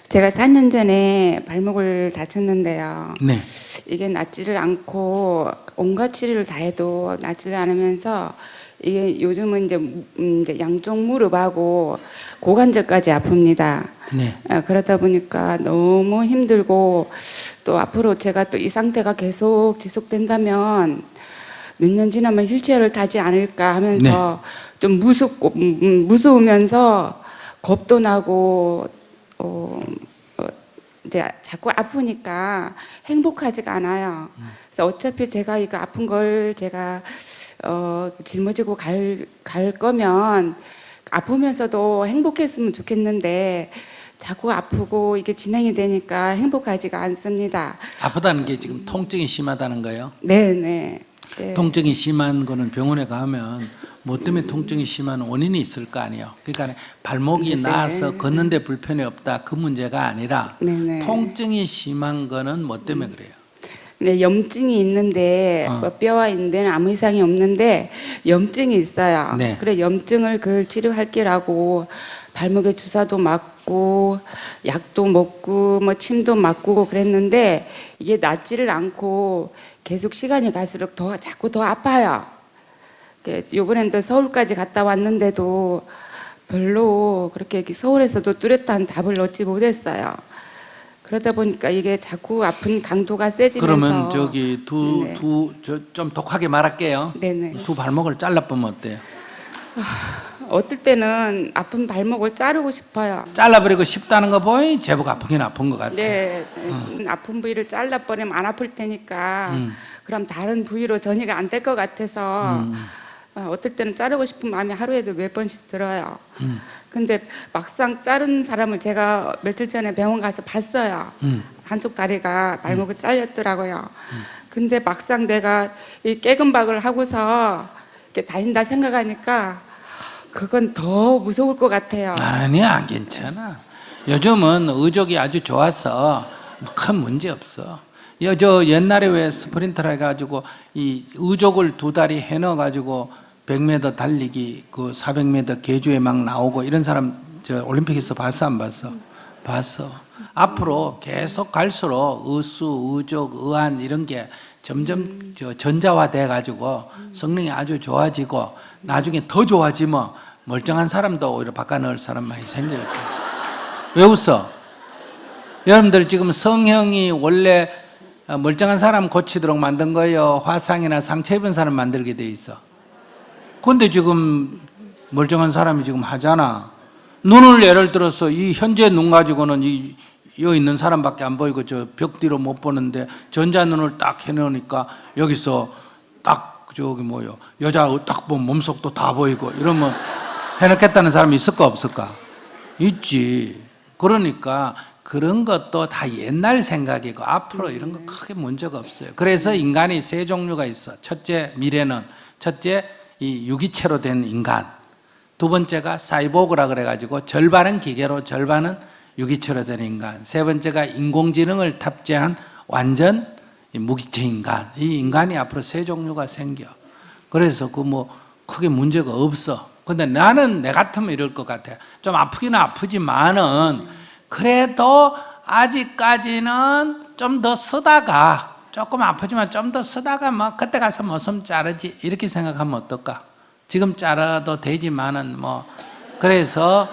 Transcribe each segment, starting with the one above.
제가 4년 전에 발목을 다쳤는데요. 네. 이게 낫지를 않고 온갖 치료를 다 해도 낫지를 않으면서 이게 요즘은 이제 양쪽 무릎하고 고관절까지 아픕니다. 네. 그러다 보니까 너무 힘들고 또 앞으로 제가 또 이 상태가 계속 지속된다면 몇 년 지나면 휠체어를 타지 않을까 하면서 좀 무섭고 무서우면서 겁도 나고 이제 자꾸 아프니까 행복하지가 않아요. 그래서 어차피 제가 이거 아픈 걸 제가 짊어지고 갈 거면 아프면서도 행복했으면 좋겠는데 자꾸 아프고 이게 진행이 되니까 행복하지가 않습니다. 아프다는 게 지금 통증이 심하다는 거예요? 네네. 네. 통증이 심한 거는 병원에 가면 뭐 때문에 통증이 심한 원인이 있을 거 아니에요. 그러니까 발목이 네네. 나아서 걷는데 불편이 없다 그 문제가 아니라 네네. 통증이 심한 거는 뭐 때문에 그래요? 네, 염증이 있는데 뭐 뼈와 있는 데는 아무 이상이 없는데 염증이 있어요. 네. 그래 염증을 그걸 치료할 게라고 발목에 주사도 맞고 약도 먹고 뭐 침도 맞고 그랬는데 이게 낫지를 않고 계속 시간이 갈수록 자꾸 더 아파요. 요번엔 또 서울까지 갔다 왔는데도 별로 그렇게 서울에서도 뚜렷한 답을 얻지 못했어요. 그러다 보니까 이게 자꾸 아픈 강도가 세지면서. 그러면 저기 네네. 좀 독하게 말할게요. 네네. 두 발목을 잘라보면 어때요? 어떨 때는 아픈 발목을 자르고 싶어요. 잘라버리고 싶다는 거 보이? 제법 아프긴 아픈 것 같아요. 네, 아픈 부위를 잘라버리면 안 아플 테니까 그럼 다른 부위로 전이가 안 될 것 같아서 어떨 때는 자르고 싶은 마음이 하루에도 몇 번씩 들어요. 근데 막상 자른 사람을 제가 며칠 전에 병원 가서 봤어요. 한쪽 다리가 발목이 잘렸더라고요. 근데 막상 내가 이 깨금박을 하고서 이렇게 다닌다 생각하니까 그건 더 무서울 것 같아요. 아니야, 괜찮아. 요즘은 의족이 아주 좋아서 큰 문제 없어. 저 옛날에 왜 스프린터라 해가지고 이 의족을 두 다리 해넣어가지고 100m 달리기 그 400m 계주에 막 나오고 이런 사람 저 올림픽에서 봤어 안 봤어? 봤어. 앞으로 계속 갈수록 의수, 의족, 의안 이런 게 점점 전자화돼 가지고 성능이 아주 좋아지고 나중에 더 좋아지면 멀쩡한 사람도 오히려 바꿔 넣을 사람 많이 생길 거예요. 왜 웃어? 여러분들 지금 성형이 원래 멀쩡한 사람 고치도록 만든 거예요? 화상이나 상처 입은 사람 만들게 돼 있어? 근데 지금 멀쩡한 사람이 지금 하잖아. 눈을 예를 들어서 이 현재 눈 가지고는 여기 있는 사람밖에 안 보이고 저 벽 뒤로 못 보는데 전자 눈을 딱 해놓으니까 여기서 딱 저기 뭐요 여자 딱 보면 몸속도 다 보이고 이러면 해놓겠다는 사람이 있을까 없을까? 있지. 그러니까 그런 것도 다 옛날 생각이고 앞으로 이런 거 크게 문제가 없어요. 그래서 인간이 세 종류가 있어. 첫째 미래는 첫째 이 유기체로 된 인간, 두 번째가 사이보그라 그래가지고 절반은 기계로 절반은 유기체로 된 인간, 세 번째가 인공지능을 탑재한 완전 무기체 인간. 이 인간이 앞으로 세 종류가 생겨. 그래서 그 뭐 크게 문제가 없어. 근데 나는 내 같으면 이럴 것 같아. 좀 아프긴 아프지만은 그래도 아직까지는 좀 더 쓰다가 조금 아프지만 좀 더 쓰다가 뭐 그때 가서 뭐 좀 자르지 이렇게 생각하면 어떨까? 지금 자라도 되지만은 뭐 그래서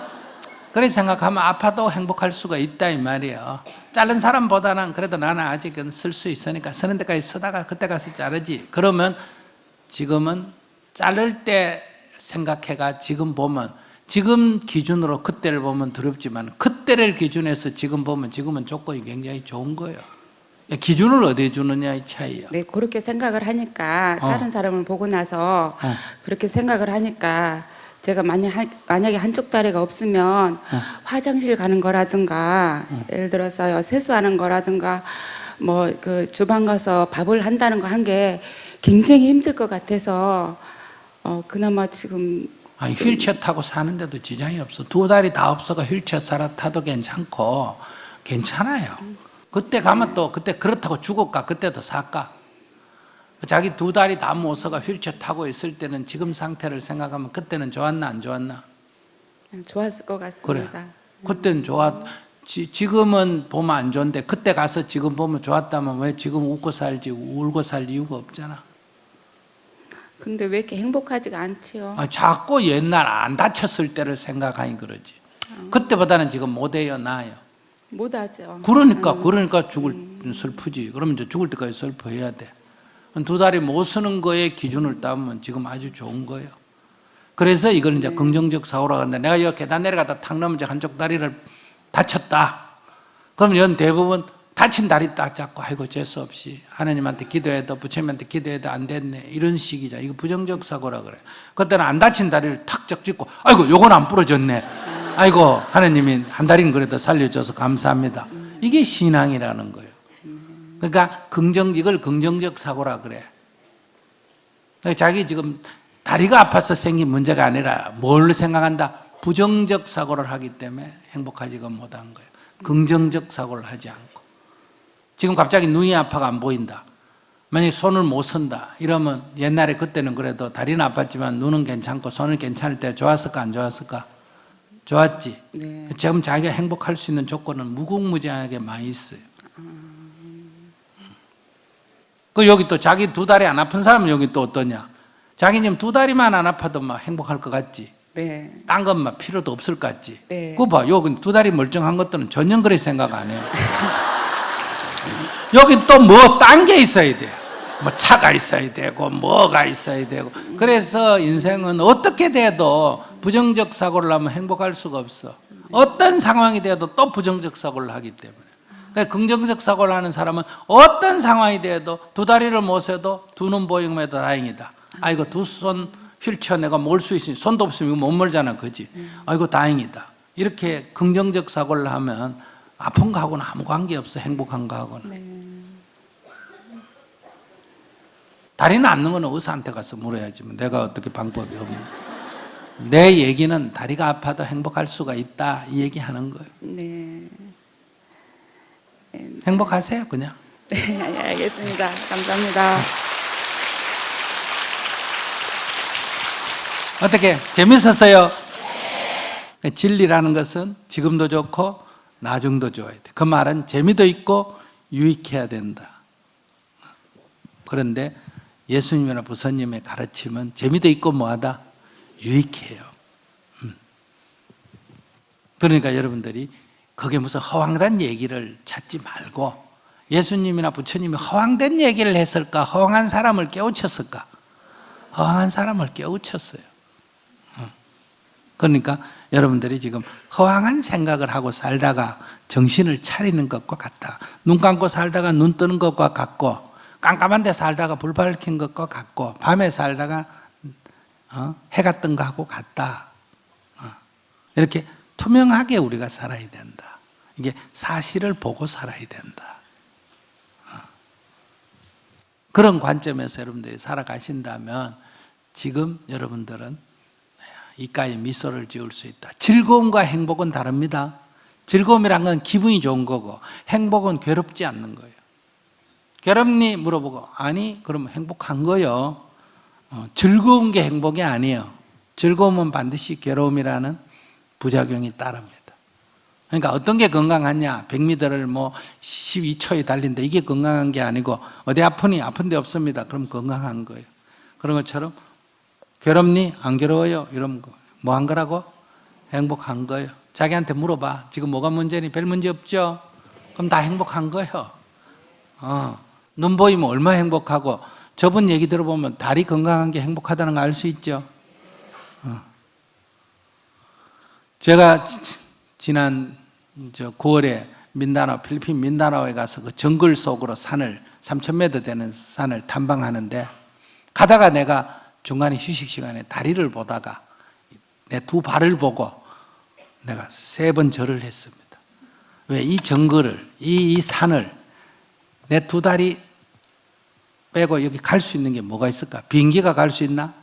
그렇게 생각하면 아파도 행복할 수가 있다 이 말이에요. 자른 사람보다는 그래도 나는 아직은 쓸 수 있으니까 쓰는 데까지 쓰다가 그때 가서 자르지. 그러면 지금은 자를 때 생각해가 지금 보면 지금 기준으로 그때를 보면 두렵지만 그때를 기준해서 지금 보면 지금은 조건이 굉장히 좋은 거예요. 기준을 어디에 주느냐의 차이야. 네, 그렇게 생각을 하니까 다른 사람을 보고 나서 그렇게 생각을 하니까 제가 만약에 한쪽 다리가 없으면 화장실 가는 거라든가 예를 들어서 세수하는 거라든가 뭐 그 주방 가서 밥을 한다는 거 한 게 굉장히 힘들 것 같아서 그나마 지금 아니, 휠체어 타고 사는데도 지장이 없어. 두 다리 다 없어가 휠체어 타도 괜찮고 괜찮아요. 그때 가면 또 그때 그렇다고 죽을까? 그때도 살까? 자기 두 다리 다 못 써가 휠체어 타고 있을 때는 지금 상태를 생각하면 그때는 좋았나 안 좋았나? 좋았을 것 같습니다. 그래. 그때는 좋았. 지금은 보면 안 좋은데 그때 가서 지금 보면 좋았다면 왜 지금 웃고 살지 울고 살 이유가 없잖아. 근데 왜 이렇게 행복하지가 않지요? 자꾸 옛날 안 다쳤을 때를 생각하니 그러지. 그때보다는 지금 못해요, 나아요. 못하죠. 그러니까 죽을 슬프지. 그러면 이제 죽을 때까지 슬퍼해야 돼. 두 다리 못 쓰는 거에 기준을 따면 지금 아주 좋은 거예요. 그래서 이걸 이제 긍정적 사고라고 하는데, 내가 이 계단 내려가다 탁 넘어져 한쪽 다리를 다쳤다. 그러면 이건 대부분 다친 다리 딱 잡고 아이고 재수 없이 하나님한테 기도해도 부처님한테 기도해도 안 됐네, 이런 식이죠. 이거 부정적 사고라 그래. 그때는 안 다친 다리를 탁 쩍 아이고 요건 안 부러졌네, 아이고 하나님이 한 다리는 그래도 살려줘서 감사합니다. 이게 신앙이라는 거예요. 그러니까 이걸 긍정적 사고라 그래. 그러니까 자기 지금 다리가 아파서 생긴 문제가 아니라 뭘 생각한다? 부정적 사고를 하기 때문에 행복하지가 못한 거예요. 긍정적 사고를 하지 않고. 지금 갑자기 눈이 아파가 안 보인다, 만약에 손을 못 쓴다 이러면, 옛날에 그때는 그래도 다리는 아팠지만 눈은 괜찮고 손은 괜찮을 때 좋았을까 안 좋았을까? 좋았지. 네. 지금 자기가 행복할 수 있는 조건은 무궁무진하게 많이 있어요. 그 여기 또 자기 두 다리 안 아픈 사람은 여기 또 어떠냐? 자기 지금 두 다리만 안 아파도 막 행복할 것 같지? 네. 딴 것만 필요도 없을 것 같지? 네. 그거 봐, 여기 두 다리 멀쩡한 것들은 전혀 그렇게 생각 안 해요. 여기 또 뭐 딴 게 있어야 돼. 뭐 차가 있어야 되고 뭐가 있어야 되고. 그래서 인생은 어떻게 돼도 부정적 사고를 하면 행복할 수가 없어. 어떤 상황이 돼도 또 부정적 사고를 하기 때문에. 그러니까 긍정적 사고를 하는 사람은 어떤 상황이 돼도 두 다리를 못 세도 두 눈 보이면 다행이다. 아이고 두 손 휠체어 내가 몰 수 있으니, 손도 없으면 못 몰잖아, 그지? 아이고 다행이다. 이렇게 긍정적 사고를 하면 아픈 거하고는 아무 관계없어, 행복한 거하고는. 네. 다리는 앓는 거는 의사한테 가서 물어야지, 내가 어떻게 방법이 없는. 내 얘기는 다리가 아파도 행복할 수가 있다, 이 얘기 하는 거예요. 네. 행복하세요 그냥. 네, 알겠습니다. 감사합니다. 어떻게 재밌었어요? 진리라는 것은 지금도 좋고 나중도 좋아야 돼. 그 말은 재미도 있고 유익해야 된다. 그런데 예수님이나 부처님의 가르침은 재미도 있고 뭐하다? 유익해요. 그러니까 여러분들이 그게 무슨 허황된 얘기를 찾지 말고, 예수님이나 부처님이 허황된 얘기를 했을까? 허황한 사람을 깨우쳤을까? 허황한 사람을 깨우쳤어요. 그러니까 여러분들이 지금 허황한 생각을 하고 살다가 정신을 차리는 것과 같다. 눈 감고 살다가 눈 뜨는 것과 같고, 깜깜한 데 살다가 불 밝힌 것과 같고, 밤에 살다가 해가 뜬 것하고 같다. 이렇게 투명하게 우리가 살아야 된다. 이게 사실을 보고 살아야 된다. 그런 관점에서 여러분들이 살아가신다면 지금 여러분들은 이가에 미소를 지을 수 있다. 즐거움과 행복은 다릅니다. 즐거움이란 건 기분이 좋은 거고, 행복은 괴롭지 않는 거예요. 괴롭니? 물어보고, 아니 그러면 행복한 거요. 즐거운 게 행복이 아니에요. 즐거움은 반드시 괴로움이라는 부작용이 따릅니다. 그러니까 어떤 게 건강하냐? 100m를 뭐 12초에 달린다, 이게 건강한 게 아니고, 어디 아프니? 아픈 데 없습니다. 그럼 건강한 거예요. 그런 것처럼 괴롭니? 안 괴로워요? 이러면 뭐 한 거라고? 행복한 거예요. 자기한테 물어봐. 지금 뭐가 문제니? 별 문제 없죠? 그럼 다 행복한 거예요. 눈 보이면 얼마나 행복하고, 저분 얘기 들어보면 다리 건강한 게 행복하다는 거 알 수 있죠? 제가 지난 9월에 필리핀 민다나오에 가서 그 정글 속으로 3,000m 되는 산을 탐방하는데, 가다가 내가 중간에 휴식 시간에 다리를 보다가 내 두 발을 보고 내가 3번 절을 했습니다. 왜? 이 정글을, 이 산을 내 두 다리 빼고 여기 갈 수 있는 게 뭐가 있을까? 비행기가 갈 수 있나?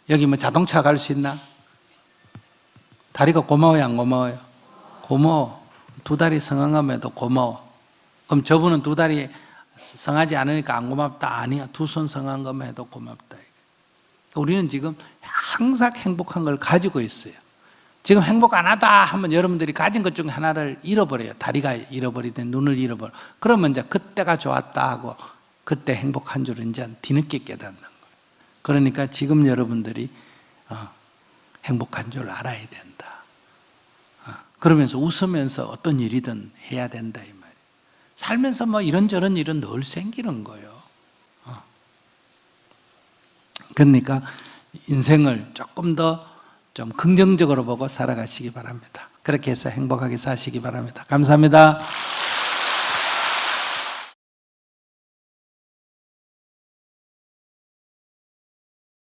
여기 뭐 자동차 갈 수 있나? 다리가 고마워요, 안 고마워요? 고마워. 두 다리 성함에도 고마워. 그럼 저분은 두 다리 성하지 않으니까 안 고맙다? 아니야. 두 손 성한 것만 해도 고맙다. 우리는 지금 항상 행복한 걸 가지고 있어요. 지금 행복 안 하다 하면 여러분들이 가진 것 중에 하나를 잃어버려요. 다리가 잃어버리든 눈을 잃어버려. 그러면 이제 그때가 좋았다 하고 그때 행복한 줄은 이제 뒤늦게 깨닫는 거예요. 그러니까 지금 여러분들이 행복한 줄 알아야 된다. 그러면서 웃으면서 어떤 일이든 해야 된다 이 말이에요. 살면서 뭐 이런저런 일은 늘 생기는 거예요. 그러니까 인생을 조금 더 좀 긍정적으로 보고 살아가시기 바랍니다. 그렇게 해서 행복하게 사시기 바랍니다. 감사합니다.